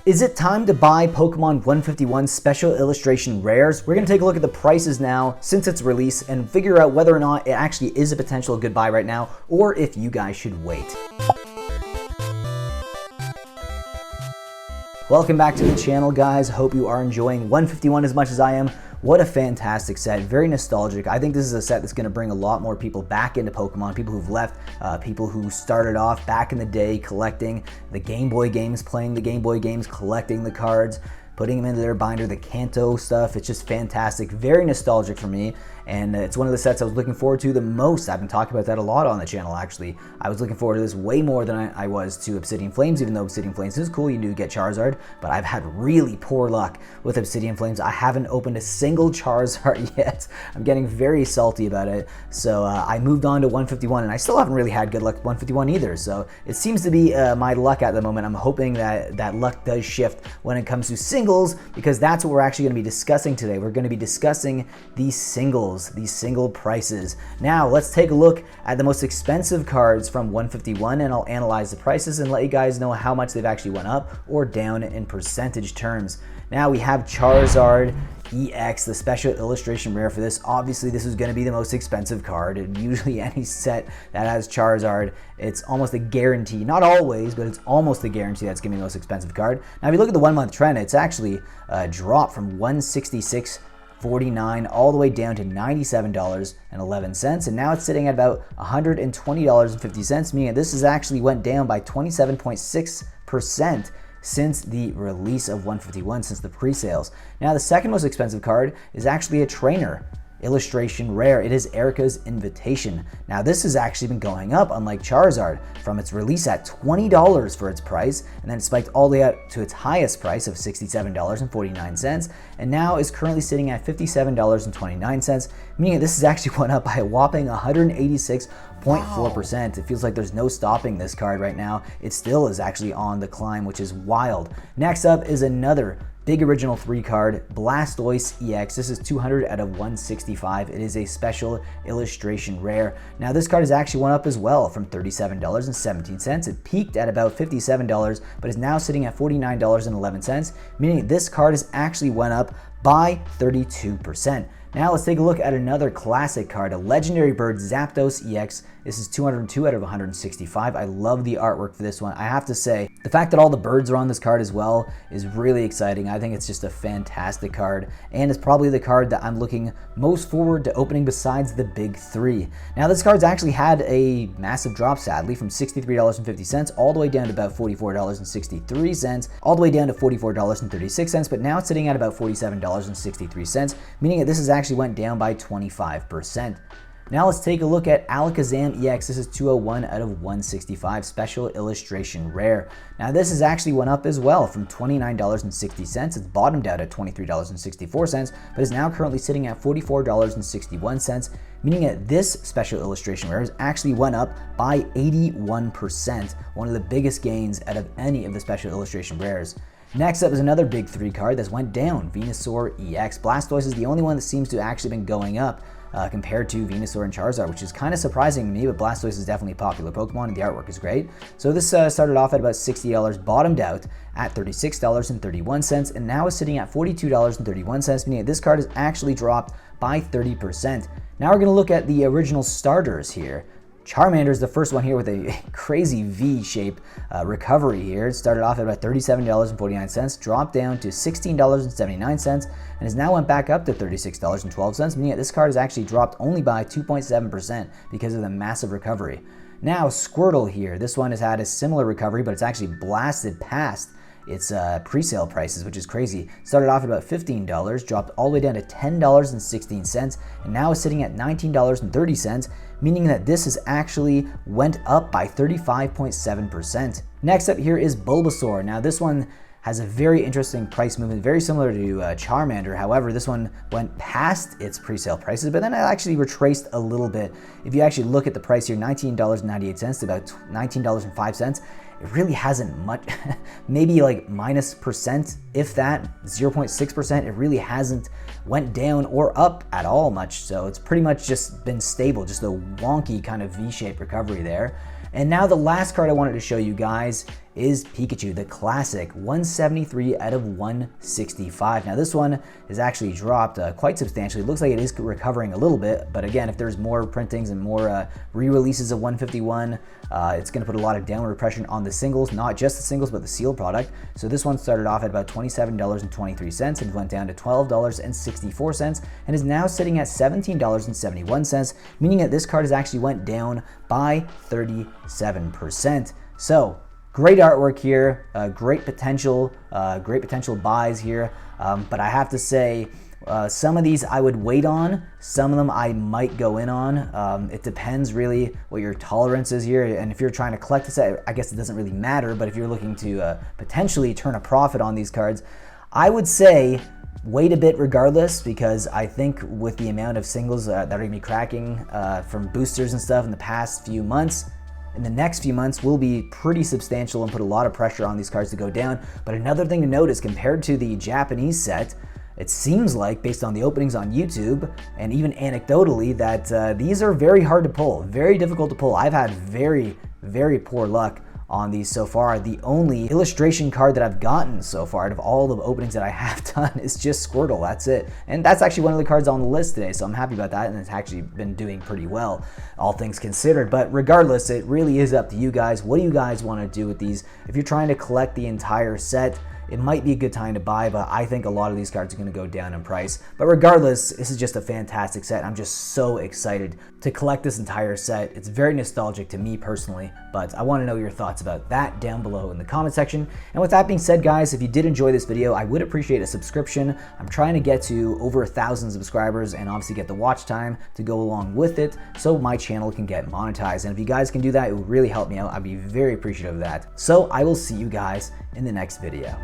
Is it time to buy Pokemon 151 Special Illustration Rares? We're going to take a look at the prices now since its release and figure out whether or not it actually is a potential good buy right now, or if you guys should wait. Welcome back to the channel, guys. Hope you are enjoying 151 as much as I am. What a fantastic set, very nostalgic. I think this is a set that's going to bring a lot more people back into Pokemon, people who've left, people who started off back in the day collecting the Game Boy games, playing the Game Boy games, collecting the cards, putting them into their binder, the Kanto stuff. It's just fantastic, very nostalgic for me, and it's one of the sets I was looking forward to the most. I've been talking about that a lot on the channel, actually. I was looking forward to this way more than I was to Obsidian Flames, even though Obsidian Flames is cool, you do get Charizard, but I've had really poor luck with Obsidian Flames. I haven't opened a single Charizard yet. I'm getting very salty about it, so I moved on to 151, and I still haven't really had good luck with 151 either, so it seems to be my luck at the moment. I'm hoping that that luck does shift when it comes to singles, because that's what we're actually going to be discussing today. We're going to be discussing these singles, these single prices. Now let's take a look at the most expensive cards from 151, and I'll analyze the prices and let you guys know how much they've actually went up or down in percentage terms. Now we have Charizard EX, the special illustration rare for this. Obviously this is going to be the most expensive card, and usually any set that has Charizard, it's almost a guarantee, not always, but it's almost a guarantee that's going to be the most expensive card. Now if you look at the 1 month trend, it's actually dropped from 166.49 all the way down to $97.11, and now it's sitting at about $120.50, meaning this has actually went down by 27.6% since the release of 151, since the pre-sales. Now the second most expensive card is actually a trainer illustration rare. It is Erica's Invitation. Now this has actually been going up, unlike Charizard, from its release at $20 for its price, and then it spiked all the way up to its highest price of $67.49, and now is currently sitting at $57.29, meaning this has actually went up by a whopping 186.4%. It feels like there's no stopping this card right now. It still is actually on the climb, which is wild. Next up is another big original 3 card, Blastoise EX. This is 200 out of 165. It is a special illustration rare. Now this card has actually went up as well from $37.17. It peaked at about $57, but is now sitting at $49.11, meaning this card has actually went up by 32%. Now let's take a look at another classic card, a legendary bird, Zapdos EX. This is 202 out of 165. I love the artwork for this one. I have to say, the fact that all the birds are on this card as well is really exciting. I think it's just a fantastic card, and it's probably the card that I'm looking most forward to opening besides the big 3. Now this card's actually had a massive drop, sadly, from $63.50 all the way down to about $44.63, all the way down to $44.36, but now it's sitting at about $47.63, meaning that this has actually went down by 25%. Now let's take a look at Alakazam EX. This is 201 out of 165, special illustration rare. Now this has actually went up as well from $29.60. It's bottomed out at $23.64, but is now currently sitting at $44.61, meaning that this special illustration rare has actually went up by 81%, one of the biggest gains out of any of the special illustration rares. Next up is another big 3 card that's went down, Venusaur EX. Blastoise is the only one that seems to actually been going up compared to Venusaur and Charizard, which is kind of surprising to me, but Blastoise is definitely a popular Pokemon and the artwork is great. So this started off at about $60, bottomed out at $36.31, and now is sitting at $42.31, meaning that this card has actually dropped by 30%. Now we're going to look at the original starters here. Charmander is the first one here with a crazy V-shape recovery here. It started off at about $37.49, dropped down to $16.79, and has now went back up to $36.12, meaning that this card has actually dropped only by 2.7% because of the massive recovery. Now Squirtle here, this one has had a similar recovery, but it's actually blasted past its pre-sale prices, which is crazy. Started off at about $15, dropped all the way down to $10.16, and now is sitting at $19.30, meaning that this has actually went up by 35.7%. Next up here is Bulbasaur. Now this one has a very interesting price movement, very similar to Charmander. However, this one went past its pre-sale prices, but then it actually retraced a little bit. If you actually look at the price here, $19.98 to about $19.05, it really hasn't much, maybe like -%, if that, 0.6%. It really hasn't went down or up at all much, so it's pretty much just been stable, just a wonky kind of V-shaped recovery there. And now the last card I wanted to show you guys is Pikachu, the classic, 173 out of 165. Now this one is actually dropped quite substantially. It looks like it is recovering a little bit, but again, if there's more printings and more re-releases of 151, it's going to put a lot of downward pressure on the singles, not just the singles, but the sealed product. So this one started off at about $27.23 and went down to $12.64 and is now sitting at $17.71, meaning that this card has actually went down by 37%. So great artwork here, great potential buys here, but I have to say, some of these I would wait on, some of them I might go in on. It depends really what your tolerance is here, and if you're trying to collect a set, I guess it doesn't really matter, but if you're looking to potentially turn a profit on these cards, I would say wait a bit regardless, because I think with the amount of singles that are going to be cracking from boosters and stuff in the past few months, in the next few months will be pretty substantial and put a lot of pressure on these cards to go down. But another thing to note is compared to the Japanese set, it seems like, based on the openings on YouTube and even anecdotally, that these are very hard to pull, very difficult to pull. I've had very, very poor luck on these so far. The only illustration card that I've gotten so far out of all the openings that I have done is just Squirtle. That's it. And that's actually one of the cards on the list today, so I'm happy about that, and it's actually been doing pretty well, all things considered. But regardless, it really is up to you guys. What do you guys want to do with these? If you're trying to collect the entire set, it might be a good time to buy, but I think a lot of these cards are going to go down in price. But regardless, this is just a fantastic set. I'm just so excited to collect this entire set. It's very nostalgic to me personally, but I want to know your thoughts about that down below in the comment section. And with that being said, guys, if you did enjoy this video, I would appreciate a subscription. I'm trying to get to over 1,000 subscribers and obviously get the watch time to go along with it so my channel can get monetized. And if you guys can do that, it would really help me out. I'd be very appreciative of that. So I will see you guys in the next video.